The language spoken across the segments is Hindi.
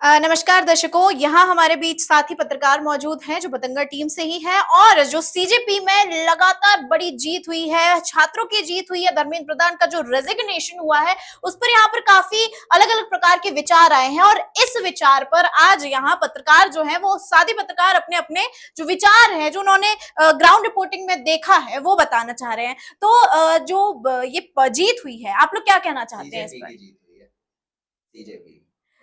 नमस्कार दर्शकों, यहाँ हमारे बीच साथी पत्रकार मौजूद हैं जो बतंगड़ टीम से ही हैं और जो सीजेपी में लगातार बड़ी जीत हुई है, छात्रों की जीत हुई है। धर्मेंद्र प्रधान का जो रेजिग्नेशन हुआ है उस पर यहाँ पर काफी अलग अलग प्रकार के विचार आए हैं और इस विचार पर आज यहाँ पत्रकार जो है वो साथी पत्रकार अपने अपने जो विचार है, जो उन्होंने ग्राउंड रिपोर्टिंग में देखा है, वो बताना चाह रहे हैं। तो जो ये जीत हुई है, आप लोग क्या कहना चाहते हैं इस पर? सीजेपी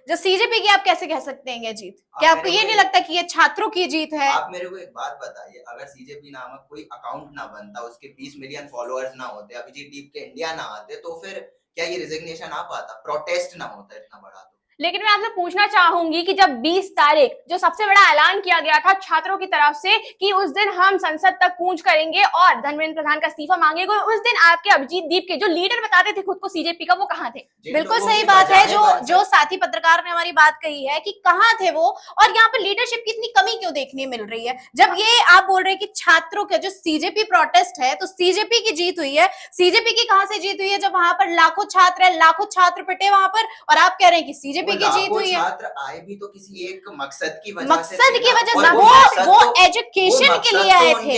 जो सीजेपी की आप कैसे कह सकते हैं ये जीत? क्या आपको ये नहीं लगता कि ये छात्रों की जीत है? आप मेरे को एक बात बताइए, अगर सीजेपी नामक कोई अकाउंट ना बनता, उसके 20 मिलियन फॉलोअर्स ना होते, अभिजीत दीप के इंडिया ना आते, तो फिर क्या ये रिजिग्नेशन आ पाता? प्रोटेस्ट ना होता इतना बड़ा? तो लेकिन मैं आपसे पूछना चाहूंगी कि जब 20 तारीख जो सबसे बड़ा ऐलान किया गया था छात्रों की तरफ से कि उस दिन हम संसद तक कूच करेंगे और धर्मेंद्र प्रधान का इस्तीफा मांगेंगे, उस दिन आपके अभिजीत दीप के जो लीडर बताते थे खुद को सीजेपी का, वो कहाँ थे? बिल्कुल सही बात है। जो साथी पत्रकार ने हमारी बात कही है कि कहाँ थे वो, और यहाँ पर लीडरशिप की इतनी कमी क्यों देखने मिल रही है? जब ये आप बोल रहे हैं कि छात्रों के जो सीजेपी प्रोटेस्ट है, तो सीजेपी की जीत हुई है। सीजेपी की कहाँ से जीत हुई है जब वहां पर लाखों छात्र है, लाखों छात्र पिटे वहां पर, और आप कह रहे हैं कि सीजेपी की जीत हुई है। छात्र आए भी तो किसी एक मकसद की वजह से वो एजुकेशन के लिए आए थे,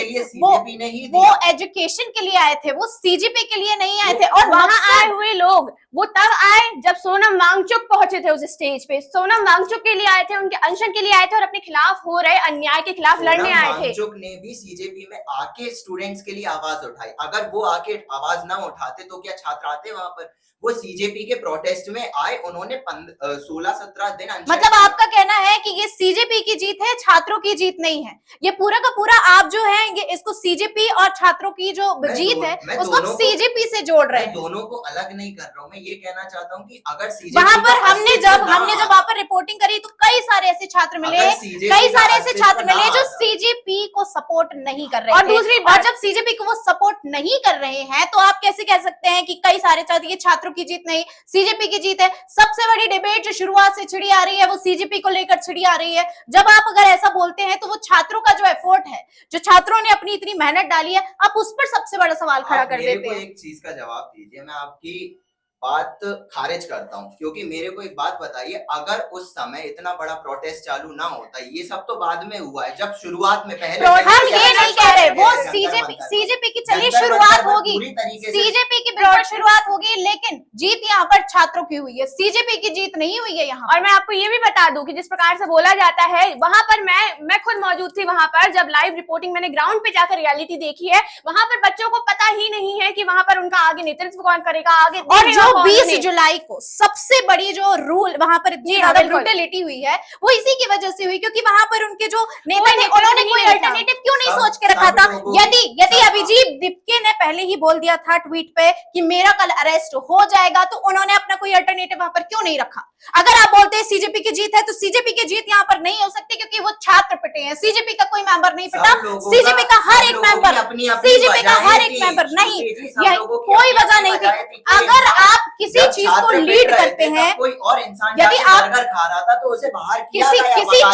वो एजुकेशन के लिए आए थे, वो सीजेपी के लिए नहीं आए थे। और वहां आए हुए लोग वो तब आए जब सोनम वांगचुक पहुंचे थे उस स्टेज पे। सोनम वांगचुक के लिए आए थे, उनके अनशन के लिए आए थे और अपने खिलाफ हो रहे अन्याय के खिलाफ लड़ने आए थे। वांगचुक ने भी सीजेपी में आके स्टूडेंट्स के लिए आवाज उठाई। अगर वो आके आवाज ना उठाते तो क्या छात्र आते वहां पर? वो सीजेपी के प्रोटेस्ट में आए, उन्होंने 16-17 दिन। मतलब आपका कहना है कि ये सीजेपी की जीत है, छात्रों की जीत नहीं है। ये पूरा का पूरा आप जो है ये इसको सीजेपी और छात्रों की जो जीत है उसको आप सीजेपी से जोड़ रहे हैं। दोनों को अलग नहीं कर रहा हूँ। मैं ये कहना चाहता हूँ कि अगर वहां पर हमने जब वहां पर रिपोर्टिंग करी तो कई सारे ऐसे छात्र मिले, जो सीजेपी को सपोर्ट नहीं कर रहे और दूसरी बात, जब सीजेपी को वो सपोर्ट नहीं कर रहे हैं तो आप कैसे कह सकते हैं कि कई सारे छात्र, ये छात्रों की जीत नहीं सीजेपी की जीत है? सबसे बड़ी डिबेट जो शुरुआत से छिड़ी आ रही है वो सीजेपी को लेकर छिड़ी आ रही है। जब आप अगर ऐसा बोलते हैं तो वो छात्रों का जो एफर्ट है, जो छात्रों ने अपनी इतनी मेहनत डाली है, आप उस पर सबसे बड़ा सवाल खड़ा कर देते हैं। एक चीज का जवाब दीजिए, मैं आपकी बात खारिज करता हूं, क्योंकि मेरे को एक बात बताइए, अगर उस समय इतना बड़ा प्रोटेस्ट चालू ना होता, ये सब तो बाद में हुआ है, जब शुरुआत में पहले हम ये नहीं कह रहे वो सीजेपी की चलिए शुरुआत होगी, सीजेपी की शुरुआत होगी, लेकिन जीत यहाँ पर छात्रों की हुई है, सीजेपी की जीत नहीं हुई है यहाँ। और मैं आपको ये भी बता दूं कि जिस प्रकार से बोला जाता है, वहां पर मैं खुद मौजूद थी वहां पर, जब लाइव रिपोर्टिंग मैंने ग्राउंड पे जाकर रियलिटी देखी है, वहां पर बच्चों को पता ही नहीं है कि वहां पर उनका आगे नेतृत्व कौन करेगा, आगे। और जो 20 जुलाई को सबसे बड़ी जो रूल वहां पर इतनी ज्यादा ब्रूटलिटी हुई है वो इसी की वजह से हुई, क्योंकि वहां पर उनके जो नेता ने उन्होंने कोई अल्टरनेटिव क्यों नहीं सोच के रखा था? यदि अभिजीत दीपके ने पहले ही बोल दिया था ट्वीट पे कि मेरा कल अरेस्ट हो जाएगा, तो उन्होंने अपना कोई अल्टरनेटिव वहां पर क्यों नहीं रखा? अगर आप बोलते हैं सीजेपी की जीत है तो सीजेपी की जीत यहाँ पर नहीं हो सकती, क्योंकि वो छात्र पिटे हैं, सीजेपी का कोई मेंबर नहीं पिटा। सीजेपी का हर एक मेंबर, सीजेपी का हर एक मेंबर नहीं, कोई वजह नहीं थी। अगर आप किसी चीज को लीड करते हैं, कोई और इंसान यदि आप खा रहा था तो उसे बाहर किसी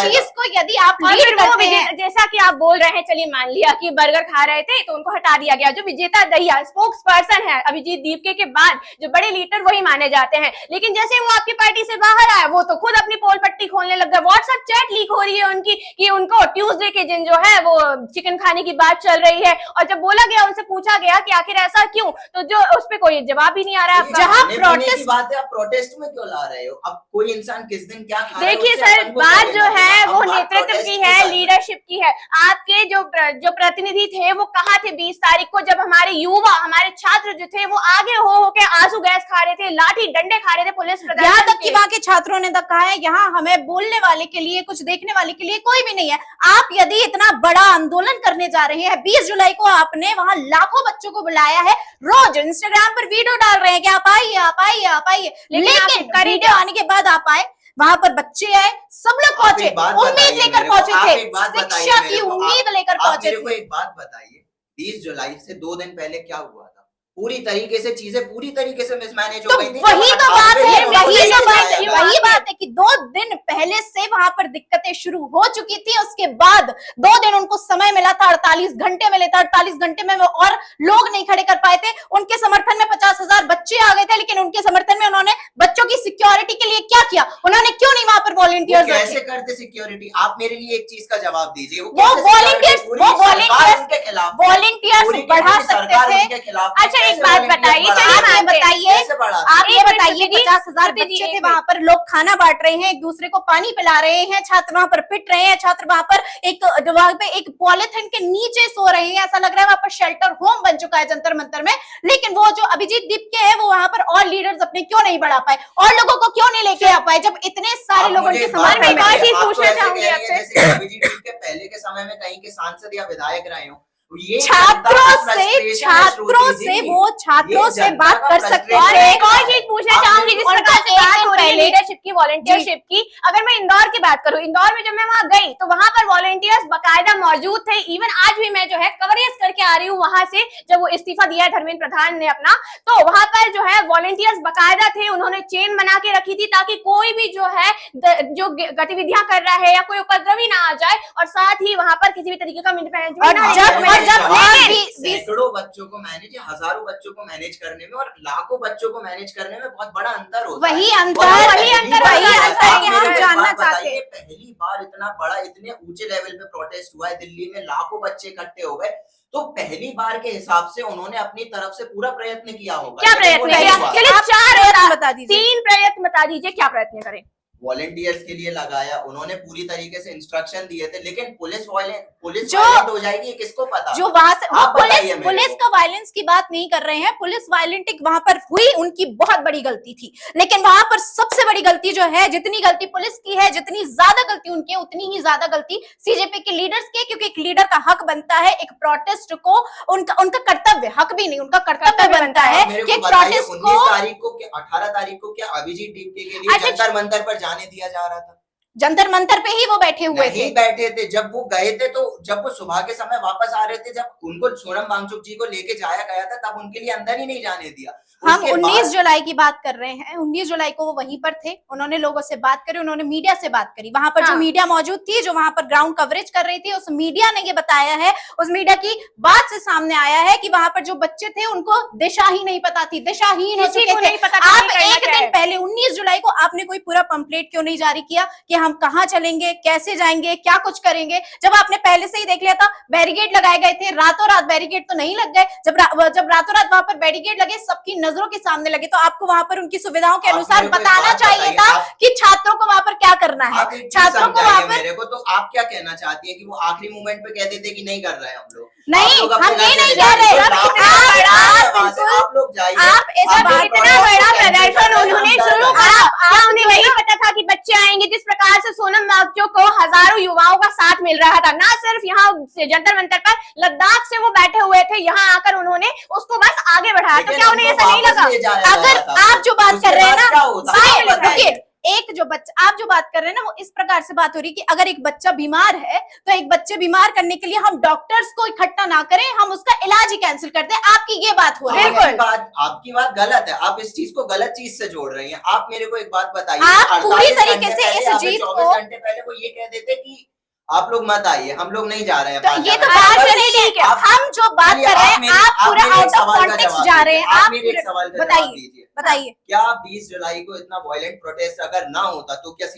चीज को यदि आप लीड करते हैं, जैसा कि आप बोल रहे हैं, चलिए मान लिया कि बर्गर खा रहे थे तो उनको हटा दिया गया। जो विजेता दहिया स्पोक्स पर्सन है अभिजीत दीपके के बाद जो बड़े लीडर वही माने जाते हैं, लेकिन जैसे वो आपकी पार्टी से बाहर आए वो तो खुद अपनी पोल पट्टी खोलने लग गए। व्हाट्सएप चैट लीक हो रही है उनकी कि उनको ट्यूसडे के दिन जो है वो चिकन खाने की बात चल रही है, और जब बोला गया, उनसे पूछा गया कि आखिर ऐसा क्यों, तो जो उस पर कोई जवाब ही नहीं आ रहा है। जहां प्रोटेस्ट बात है, आप प्रोटेस्ट में क्यों ला रहे हो? अब कोई इंसान किस दिन क्या खा रहा है? देखिए सर, बात जो है वो नेतृत्व की है, लीडरशिप की है। आपके जो प्रतिनिधि थे वो कहाँ थे 20 तारीख को, जब हमारे युवा, हमारे छात्र जो थे वो आगे हो के आंसू गैस खा रहे थे, लाठी डंडे खा रहे थे पुलिस प्रदर्शन। यहाँ तक कि वहाँ के छात्रों ने तक कहा है यहाँ हमें बोलने वाले के लिए, कुछ देखने वाले के लिए कोई भी नहीं है। आप यदि इतना बड़ा आंदोलन करने जा रहे हैं, 20 जुलाई को आपने वहां लाखों बच्चों को बुलाया है, रोज इंस्टाग्राम पर वीडियो डाल रहे हैं कि आप आइए आप आइए आप आइए, लेकिन वीडियो आने के बाद आप आए, वहां पर बच्चे आए, सब लोग पहुंचे, उम्मीद लेकर पहुंचे थे, शिक्षा की उम्मीद लेकर पहुंचे थे। एक बात बताइए, 20 जुलाई से 2 दिन पहले क्या हुआ था? पूरी तरीके से चीजें पूरी तरीके से मिसमैनेज हो गई थी। वही तो बात है, वही तो बात है। वही बात है कि 2 दिन पहले से वहां पर दिक्कतें शुरू हो चुकी थी। उसके बाद 2 दिन उनको समय मिला था, 48 घंटे मिले थे, 48 घंटे में वो और लोग नहीं खड़े कर पाए थे। उनके समर्थन में 50,000 बच्चे आ गए थे, लेकिन उनके समर्थन में उन्होंने बच्चों की सिक्योरिटी के लिए क्या किया? उन्होंने क्यों नहीं वहां पर वॉलंटियर्स रखे? कैसे करते सिक्योरिटी? आप मेरे लिए एक चीज का जवाब दीजिए। वो वॉलंटियर्स बढ़ा सकते थे। अच्छा, एक बात बताइए, आप ये बताइए 50,000 बच्चे थे वहां पर, लोग खाना बांट रहे हैं, एक दूसरे को पानी पिला रहे हैं, छात्र वहां पर पिट रहे हैं, छात्र वहां पे एक पॉलिथिन के नीचे सो रहे हैं, ऐसा लग रहा है वहां पर शेल्टर होम बन चुका है जंतर मंतर में। लेकिन वो जो अभिजीत दीपके है वो वहां पर और लीडर्स अपने क्यों नहीं बढ़ा पाए, और लोगों को क्यों नहीं लेके आ पाए, जब इतने सारे लोग उनके समर्थन में? एक चीज पूछना चाहूंगी आपसे, जैसे अभिजीत दीपके पहले के समय में कहीं के सांसद या विधायक रहे हो, छात्रों से बात कर सकते और हैं। एक और चीज पूछना चाहूंगी, जिस प्रकार से बात हो रही है लीडरशिप की, वॉलंटियरशिप की, अगर मैं इंदौर की बात करूं, इंदौर में जब मैं वहां गई तो वहां पर वॉलंटियर्स बकायदा मौजूद थे। इवन आज भी मैं जो है कवरेज करके आ रही हूँ वहां से, जब वो इस्तीफा दिया है धर्मेंद्र प्रधान ने अपना, तो वहां पर जो है वॉलंटियर्स बकायदा थे। उन्होंने चेन बना के रखी थी ताकि कोई भी जो है जो गतिविधियां कर रहा है या कोई उपद्रवी ना आ जाए, और साथ ही वहां पर किसी भी तरीके का सैकड़ों बच्चों को मैनेज, हजारों बच्चों को मैनेज करने में और लाखों बच्चों को मैनेज करने में बहुत बड़ा अंतर होता है। वही अंतर हम जानना चाहते हैं। पहली बार इतना बड़ा, इतने ऊंचे लेवल पे प्रोटेस्ट हुआ है, दिल्ली में लाखों बच्चे इकट्ठे हो गए, तो पहली बार के हिसाब से उन्होंने अपनी तरफ से पूरा प्रयत्न किया होगा। क्या प्रयत्न किया? चलिए 4 बता दीजिए, 3 प्रयत्न बता दीजिए, क्या प्रयत्न करें? वॉलंटियर्स के लिए लगाया, उन्होंने पूरी तरीके से इंस्ट्रक्शन दिए थे, लेकिन पुलिस वायलेंट हो जाएगी किसको पता? जो वहां से पुलिस का वायलेंस की बात नहीं कर रहे हैं, पुलिस वायलेंट वहां पर हुई, उनकी बहुत बड़ी गलती थी, लेकिन वहां पर सबसे बड़ी गलती जो है, जितनी गलती पुलिस की है, जितनी ज्यादा गलती उनकी, उतनी ही ज्यादा गलती सीजेपी के लीडर्स की, क्योंकि एक लीडर का हक बनता है एक प्रोटेस्ट को, उनका कर्तव्य, हक भी नहीं, उनका कर्तव्य बनता है कि प्रोटेस्ट को 19 तारीख को, 18 तारीख को क्या अभिजीत दीपके के लिए जंतर मंतर पर जाने दिया जा रहा था? जंतर मंतर पे ही वो बैठे हुए थे। बैठे थे जब वो गए थे, तो जब वो सुबह के समय वापस आ रहे थे, जब उनको सोनम वांगचुक जी को लेके जाया गया था, तब उनके लिए अंदर ही नहीं जाने दिया। हम 19 जुलाई की बात कर रहे हैं, 19 जुलाई को वो वहीं पर थे, उन्होंने लोगों से बात करी, उन्होंने मीडिया से बात करी, वहां पर जो मीडिया मौजूद थी, जो वहां पर ग्राउंड कवरेज कर रही थी, उस मीडिया ने ये बताया है, उस मीडिया की बात से सामने आया है कि वहां पर जो बच्चे थे उनको दिशा ही नहीं पता थी, दिशाहीन हो चुके थे। आप एक दिन पहले 19 जुलाई को आपने कोई पूरा पंपलेट क्यों नहीं जारी किया कि हम कहाँ चलेंगे, कैसे जाएंगे, क्या कुछ करेंगे, जब आपने पहले से ही देख लिया था? बैरिकेड लगाए गए थे, रातों रात बैरिकेड तो नहीं लग गए, जब रातों रात वहां पर बैरिकेड लगे, सबकी नजरों के सामने लगे, तो आपको वहां पर उनकी सुविधाओं के अनुसार बताना चाहिए था कि छात्रों को वहां पर क्या करना है, छात्रों को वहां पर। मेरे को तो आप क्या कहना चाहती है कि वो आखिरी मोमेंट पे कह देते कि नहीं कर रहे हैं हम लोग? नहीं, हम ये नहीं कह रहे, आप लोग जाइए, आप इतना बड़ा प्रदर्शन उन्होंने शुरू करा, क्या उन्हें नहीं पता था कि बच्चे आएंगे? जिस प्रकार से सोनम वांगचुक को हजारों युवाओं का साथ मिल रहा था, ना सिर्फ यहाँ जंतर मंतर पर, लद्दाख से वो बैठे हुए थे, यहाँ आकर उन्होंने उसको बस आगे बढ़ाया, तो क्या उन्हें ऐसा नहीं लगा? अगर आप जो बात कर रहे हैं ना, देखिए, एक जो बच्चा आप जो बात कर रहे हैं ना, वो इस प्रकार से बात हो रही है कि अगर एक बच्चा बीमार है तो एक बच्चे बीमार करने के लिए हम डॉक्टर्स को इकट्ठा ना करें, हम उसका इलाज ही कैंसिल करते हैं। आपकी ये बात हो रही है, आपकी बात गलत है, आप इस चीज को गलत चीज से जोड़ रही हैं। आप मेरे को एक बात बताइए, आप पूरी तरीके से इस जीत को 24 घंटे पहले वो ये कह देते कि आप लोग मत आइए, हम लोग नहीं जा रहे हैं। तो ये तो बात नहीं है, हम जो बात कर रहे हैं आप पूरा आउट ऑफ कॉन्टेक्स्ट जा रहे हैं। आप मेरे एक सवाल का जवाब दीजिए, बताइए, क्या 20 जुलाई को इतना वायलेंट प्रोटेस्ट अगर ना होता तो क्या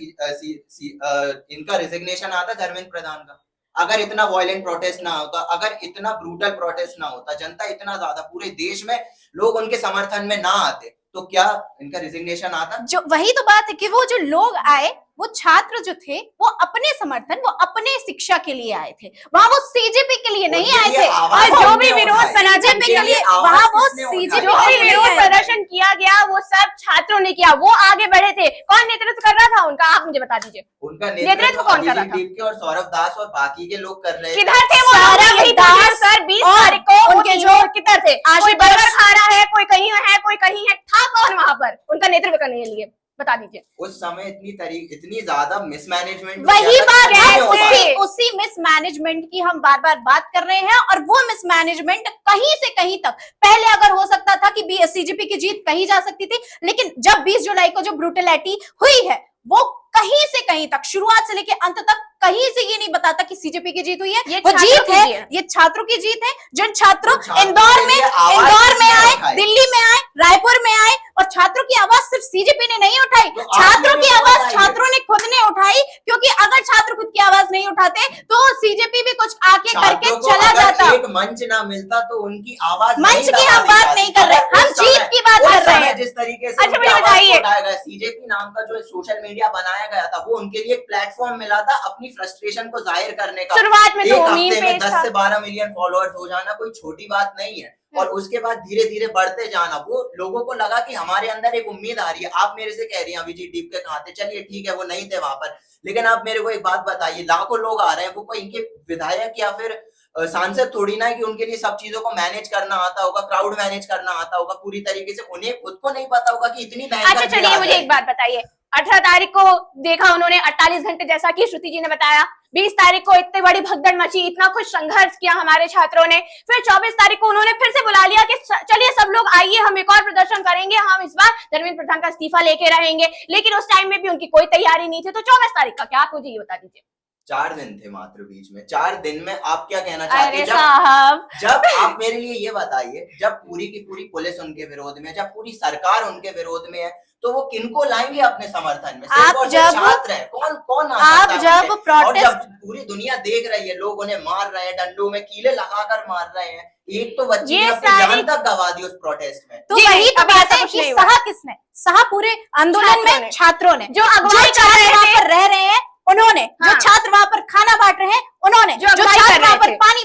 इनका रिजिग्नेशन आता धर्मेंद्र प्रधान का? अगर इतना वायलेंट प्रोटेस्ट ना होता, अगर इतना ब्रूटल प्रोटेस्ट ना होता, जनता इतना ज्यादा पूरे देश में लोग उनके समर्थन में ना आते, तो क्या इनका रिजिग्नेशन आता? जो वही तो बात है कि वो जो लोग आए, वो छात्र जो थे, वो अपने समर्थन, वो अपने शिक्षा के लिए आए थे, वहां वो सीजेपी के लिए नहीं आए थे। और जो भी विरोध बीजेपी के लिए वहां वो सीजेपी जो भी विरोध प्रदर्शन किया गया, वो सब छात्रों ने किया, वो आगे बढ़े थे। कौन नेतृत्व कर रहा था उनका, आप मुझे बता दीजिए। उनका नेतृत्व कौन कर रहा था? और सौरभ दास और बाकी के लोग कर रहे थे। किधर थे वो? सौरभ दास सर 20 तारीख को उनके जो किधर थे? कोई बर्गर खा रहा है, कोई कहीं है, कोई कहीं है, था कौन वहां पर उनका नेतृत्व करने के लिए? बता दीजिए। उस समय इतनी ज्यादा मिसमैनेजमेंट, वही बात है, कैसे? उसी मिसमैनेजमेंट की हम बार बार बात कर रहे हैं। और वो मिसमैनेजमेंट कहीं से कहीं तक, पहले अगर हो सकता था कि सीजेपी की जीत कहीं जा सकती थी, लेकिन जब 20 जुलाई को जो ब्रूटलिटी हुई है वो कहीं से कहीं तक, शुरुआत से लेकर अंत तक कहीं से ये नहीं बताता कि सीजेपी की जीत हुई है। ये वो जीत छात्रों है, की है। ये छात्रों की जीत है। जिन छात्रों छात्रों इंदौर के में लिए आवाज आए, उठाई। दिल्ली में आए, रायपुर में आए, और छात्रों की आवाज सिर्फ सीजेपी ने नहीं उठाई, तो आपने छात्रों की भी आवाज बताई है। छात्रों ने खुद ने उठाई। क्योंकि अगर छात्र खुद की आवाज नहीं उठाते तो सीजेपी भी कुछ आके करके छात्रों को चला अगर जाता। एक मंच ना मिलता तो उनकी आवाज मंच नहीं की दबा हम दी बात जाती। नहीं कर रहे, अगर हम उस समय- जीत की बात उस कर रहे समय हैं। जिस तरीके से अच्छा, उनकी मुझे आवाज बताइए। को उठाया गया, सीजेपी नाम का जो सोशल मीडिया बनाया गया था, वो उनके लिए एक प्लेटफॉर्म मिला था अपनी फ्रस्ट्रेशन को जाहिर करने का। शुरुआत में तो एक मीम हफ्ते में पेज 10 था। से 12 मिलियन फॉलोअर्स हो जाना कोई छोटी बात नहीं है। और उसके बाद धीरे धीरे बढ़ते जाना, वो लोगों को लगा कि हमारे अंदर एक उम्मीद आ रही है। आप मेरे से कह रही हैं अभिजीत दीपके कहाँ थे, चलिए ठीक है वो नहीं थे वहां पर, लेकिन आप मेरे को एक बात बताइए, लाखों लोग आ रहे हैं, वो कोई इनके विधायक या फिर सांसद थोड़ी ना है कि उनके लिए सब चीजों को मैनेज करना आता होगा, क्राउड मैनेज करना आता होगा पूरी तरीके से। उन्हें खुद को नहीं पता होगा कि इतनी भयंकर अच्छा भीड़ चलिए आ मुझे जाएगी। एक बात बताइए, 18 तारीख को देखा उन्होंने 48 घंटे, जैसा कि श्रुति जी ने बताया, 20 तारीख को इतनी बड़ी भगदड़ मची, इतना कुछ संघर्ष किया हमारे छात्रों ने, फिर 24 तारीख को उन्होंने फिर से बुला लिया कि चलिए सब लोग आइए, हम एक और प्रदर्शन करेंगे, हम इस बार धर्मेंद्र प्रधान का इस्तीफा लेके रहेंगे। लेकिन उस टाइम में भी उनकी कोई तैयारी नहीं थी। तो 24 तारीख का क्या, आप मुझे ये बता दीजिए। 4 दिन थे मात्र बीच में, 4 दिन में आप क्या कहना चाहते अरे हैं? साहब, जब आप मेरे लिए ये बताइए, जब पूरी की पूरी पुलिस उनके विरोध में, जब पूरी सरकार उनके विरोध में है, तो वो किनको लाएंगे अपने समर्थन में? सिर्फ और सिर्फ छात्र हैं। कौन कौन आ सकता है जब उनसे? और प्रोटेस्ट, जब पूरी दुनिया देख रही है, लोग उन्हें मार रहे हैं, डंडों में कीले लगाकर मार रहे हैं, एक तो बच्ची ने अपनी जान तक गंवा दी उस प्रोटेस्ट में। तो जी, वही तो अभी बात ऐसा है कुछ कि नहीं हुआ। सहा किसने, सहा पूरे आंदोलन में छात्रों ने, जो अगुवाई कर छात्र रहे वहां थे, पर रह रहे हैं उन्होंने, जो हाँ। छात्र वहां पर खाना बांट रहे हैं उन्होंने, जो जो अगुवाई छात्र कर रहे वहां पर थे। पानी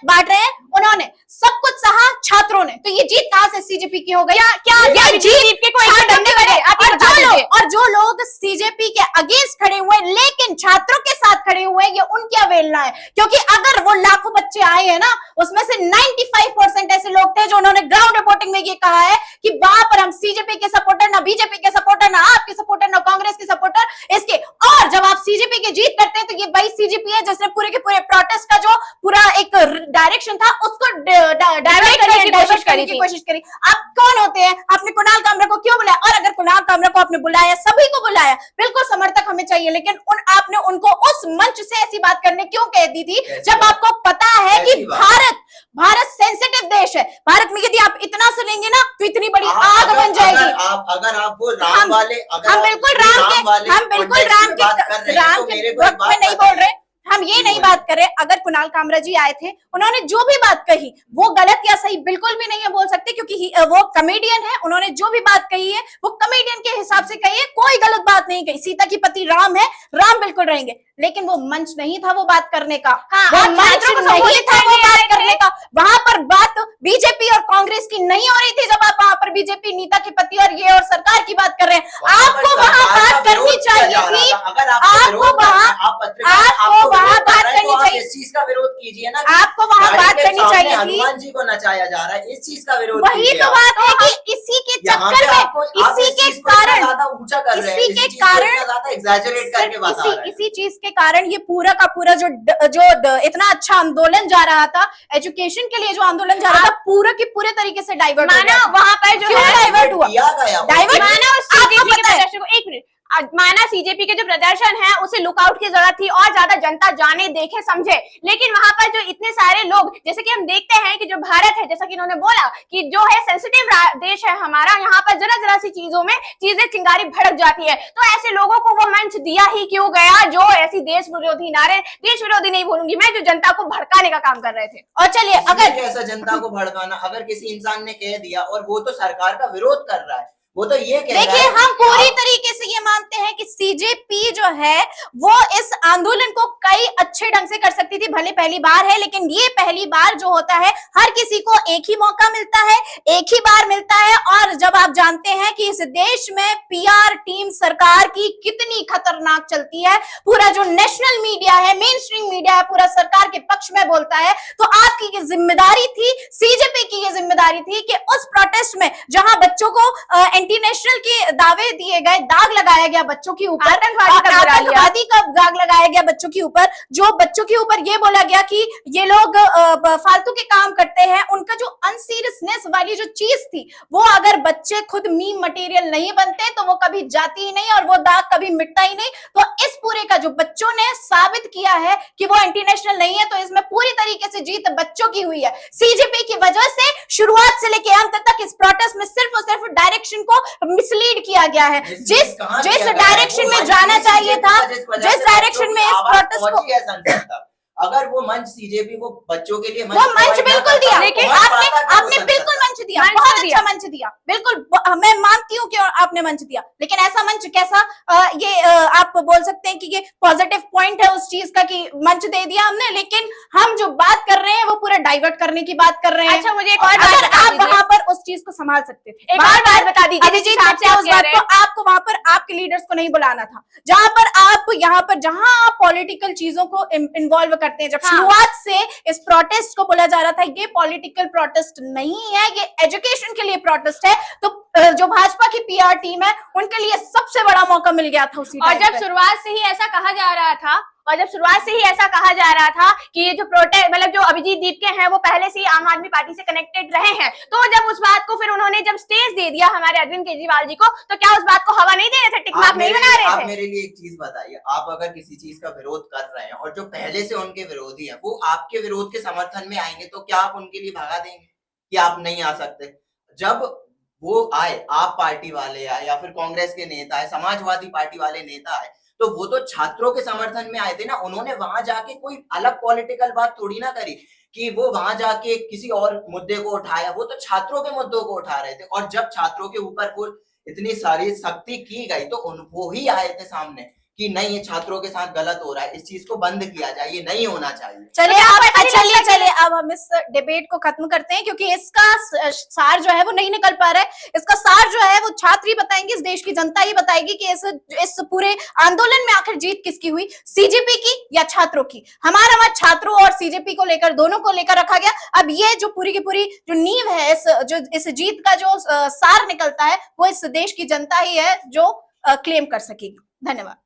बांट रहे हैं उन्होंने, सब कुछ सहा छात्रों ने। तो ये जीत कहां से सीजेपी की हो गई? क्या ये जीत के कोई छात्रों डंडे की बने? है। आप ये बता दीजिए। और जो लोग सीजेपी के अगेंस्ट खड़े हुए लेकिन छात्रों के साथ खड़े हुए, ये उनकी अवहेलना है। क्योंकि अगर वो लाखों बच्चे आए हैं ना, उसमें से 95% ऐसे लोग थे जो उन्होंने ग्राउंड रिपोर्टिंग में ये कहा है कि वहां पर हम सीजेपी के सपोर्टर, ना बीजेपी के सपोर्टर, ना आपके सपोर्टर, ना कांग्रेस के सपोर्टर इसके। और जब आप सीजेपी की जीत करते हैं तो ये वही सीजेपी है जिसने पूरे के पूरे प्रोटेस्ट का जो पूरा एक डायरेक्शन था उसको डाइवर्ट करने की कोशिश करी। आप कौन होते हैं? आपने कुणाल कामरा को क्यों बुलाया? और अगर कुणाल कामरा को आपने बुलाया, सभी को बुलाया, बिल्कुल समर्थक हमें चाहिए, लेकिन आपने उनको उस मंच से ऐसी बात करने क्यों कह दी थी जब आपको पता है कि भारत सेंसिटिव देश है। भारत में यदि आप इतना सुनेंगे ना तो इतनी बड़ी आग बन जाएगी। अगर आप वो राम वाले, हम बिल्कुल राम के वक्त में नहीं बोल रहे, हम ये नहीं बात कर रहे। अगर कुणाल कामरा जी आए थे, उन्होंने जो भी बात कही वो गलत या सही बिल्कुल भी नहीं है बोल सकते, क्योंकि वो कमेडियन है। उन्होंने जो भी बात कही है वो कमेडियन के हिसाब से कही है, कोई गलत बात नहीं कही। सीता की पति राम है, राम बिल्कुल रहेंगे, लेकिन वो मंच नहीं था वो बात करने का। हाँ, वो मंच नहीं था वो बात करने का। वहां पर बात बीजेपी और कांग्रेस की नहीं हो रही थी जब आप वहां पर बीजेपी नेता के पति और ये और सरकार की बात कर रहे हैं। आपको वहां बात करनी चाहिए थी। आपको वहां बात करनी चाहिए। इस चीज का विरोध कीजिए ना। आपको वहां बात करनी चाहिए थी। हनुमान जी को नचाया जा रहा है, इस चीज का विरोध वही कीजिए। तो बात है कि इसी के चक्कर में, इसी के कारण, ज्यादा ऊंचा कर रहे हैं, इसी के कारण, ज्यादा एग्जैजरेट करके बता रहे हैं। इसी चीज के कारण ये पूरा का पूरा जो इतना अच्छा आंदोलन जा रहा था, एजुकेशन के लिए जो आंदोलन जा रहा था, पूरा की पूरे तरीके से डाइवर्ट हो गया। वहां पर जो है डाइवर्ट हुआ, डाइवर्ट माना उस आपको पता है। एक मिनट, माना सीजेपी के जो प्रदर्शन है उसे लुकआउट की जरूरत थी और ज्यादा जनता जाने देखे समझे, लेकिन वहां पर जो इतने सारे लोग, जैसे कि हम देखते हैं कि जो भारत है, जैसा कि इन्होंने बोला कि जो है सेंसिटिव देश है हमारा, यहाँ पर जरा जरा सी चीजों में चीजें चिंगारी भड़क जाती है। तो ऐसे लोगों को वो मंच दिया ही क्यों गया जो ऐसी देश विरोधी नारे, देश विरोधी नहीं बोलूंगी मैं, जो जनता को भड़काने का काम कर रहे थे। और चलिए, अगर कैसा जनता को भड़काना, अगर किसी इंसान ने कह दिया और वो तो सरकार का विरोध कर रहा है, वो तो ये कह रहा है। देखिए, हम पूरी तरीके से ये मानते हैं कि सीजेपी जो है वो इस आंदोलन को कई अच्छे ढंग से कर सकती थी। भले पहली बार है, लेकिन ये पहली बार जो होता है, हर किसी को एक ही मौका मिलता है, एक ही बार मिलता है। और जब आप जानते हैं कि इस देश में पीआर टीम सरकार की कितनी खतरनाक चलती है, पूरा जो नेशनल मीडिया है, मेन स्ट्रीम मीडिया है, पूरा सरकार के पक्ष में बोलता है, तो आपकी ये जिम्मेदारी थी, सीजेपी की ये जिम्मेदारी थी कि उस प्रोटेस्ट में जहां बच्चों को एंटी नेशनल के दावे दिए गए, दाग लगाया गया बच्चों के ऊपर, आतंकवादी का दाग लगाया गया बच्चों के ऊपर, जो बच्चों के ऊपर ये बोला गया कि ये लोग फालतू के काम करते हैं। उनका जो अनसीरियसनेस वाली जो चीज थी, वो अगर बच्चे खुद मीम मटेरियल नहीं बनते तो वो कभी जाती ही नहीं और वो दाग कभी मिटता ही नहीं। तो इस पूरे का जो बच्चों ने साबित किया है कि वो एंटी नेशनल नहीं है, तो इसमें पूरी तरीके से जीत बच्चों की हुई है। सीजेपी की वजह से शुरुआत से लेकर अंत तक इस प्रोटेस्ट में सिर्फ और सिर्फ डायरेक्शन को मिसलीड किया गया है। जिस डायरेक्शन में जाना चाहिए था, जिस डायरेक्शन में इस प्रोटेस्ट को, अगर वो मंच सीजेपी वो बच्चों के लिए वो मंच बिल्कुल दिया, लेकिन आपने बिल्कुल मंच दिया, बहुत अच्छा मंच दिया, बिल्कुल मैं मानती हूँ कि आपने मंच दिया, लेकिन ऐसा मंच कैसा, ये आप बोल सकते हैं कि ये पॉजिटिव पॉइंट है उस चीज का कि मंच दे दिया हमने, लेकिन हम जो बात कर रहे हैं वो पूरा डाइवर्ट करने की बात कर रहे हैं। अच्छा, मुझे एक और अगर आप वहां पर उस चीज को संभाल सकते थे, एक और बात बता दीजिए, अभिजीत, आपको वहां पर आपके लीडर्स को नहीं बुलाना था, जहां पर आप यहाँ पर जहां आप पॉलिटिकल चीजों को इन्वॉल्व करते हैं। जब शुरुआत से इस प्रोटेस्ट को बोला जा रहा था ये पॉलिटिकल प्रोटेस्ट नहीं है, ये एजुकेशन के लिए प्रोटेस्ट है, तो जो भाजपा की पीआर टीम है उनके लिए सबसे बड़ा मौका मिल गया था उसी और जब शुरुआत से ही ऐसा कहा जा रहा था कि ये जो प्रोटेस्ट मतलब जो अभिजीत दीपके हैं वो पहले से ही आम आदमी पार्टी से कनेक्टेड रहे हैं, तो जब उस बात को फिर उन्होंने जब स्टेज दे दिया हमारे अरविंद केजरीवाल जी को, तो क्या उस बात को हवा नहीं दे रहे थे, टिक मार्क नहीं बना रहे थे? आप मेरे लिए एक चीज बताइए, आप अगर किसी चीज का विरोध कर रहे हैं और जो पहले से उनके विरोधी हैं वो आपके विरोध के समर्थन में आएंगे, तो क्या आप उनके लिए भगा देंगे कि आप नहीं आ सकते? जब वो आए, आप पार्टी वाले आए या फिर कांग्रेस के नेता आए, समाजवादी पार्टी वाले नेता आए, तो वो तो छात्रों के समर्थन में आए थे ना। उन्होंने वहां जाके कोई अलग पॉलिटिकल बात थोड़ी ना करी कि वो वहां जाके किसी और मुद्दे को उठाया, वो तो छात्रों के मुद्दों को उठा रहे थे। और जब छात्रों के ऊपर वो इतनी सारी सख्ती की गई तो वो ही आए थे सामने कि नहीं, ये छात्रों के साथ गलत हो रहा है, इस चीज को बंद किया जाए, ये नहीं होना चाहिए। चलिए अब हम इस डिबेट को खत्म करते हैं, क्योंकि इसका सार जो है वो नहीं निकल पा रहा है। इसका सार जो है वो छात्र ही बताएंगे, इस देश की जनता ही बताएगी कि इस पूरे आंदोलन में आखिर जीत किसकी हुई, सीजेपी की या छात्रों की। हमारा मत छात्रों और सीजेपी को लेकर, दोनों को लेकर रखा गया। अब ये जो पूरी की पूरी जो नींव है, इस जीत का जो सार निकलता है वो इस देश की जनता ही है जो क्लेम कर सकेगी। धन्यवाद।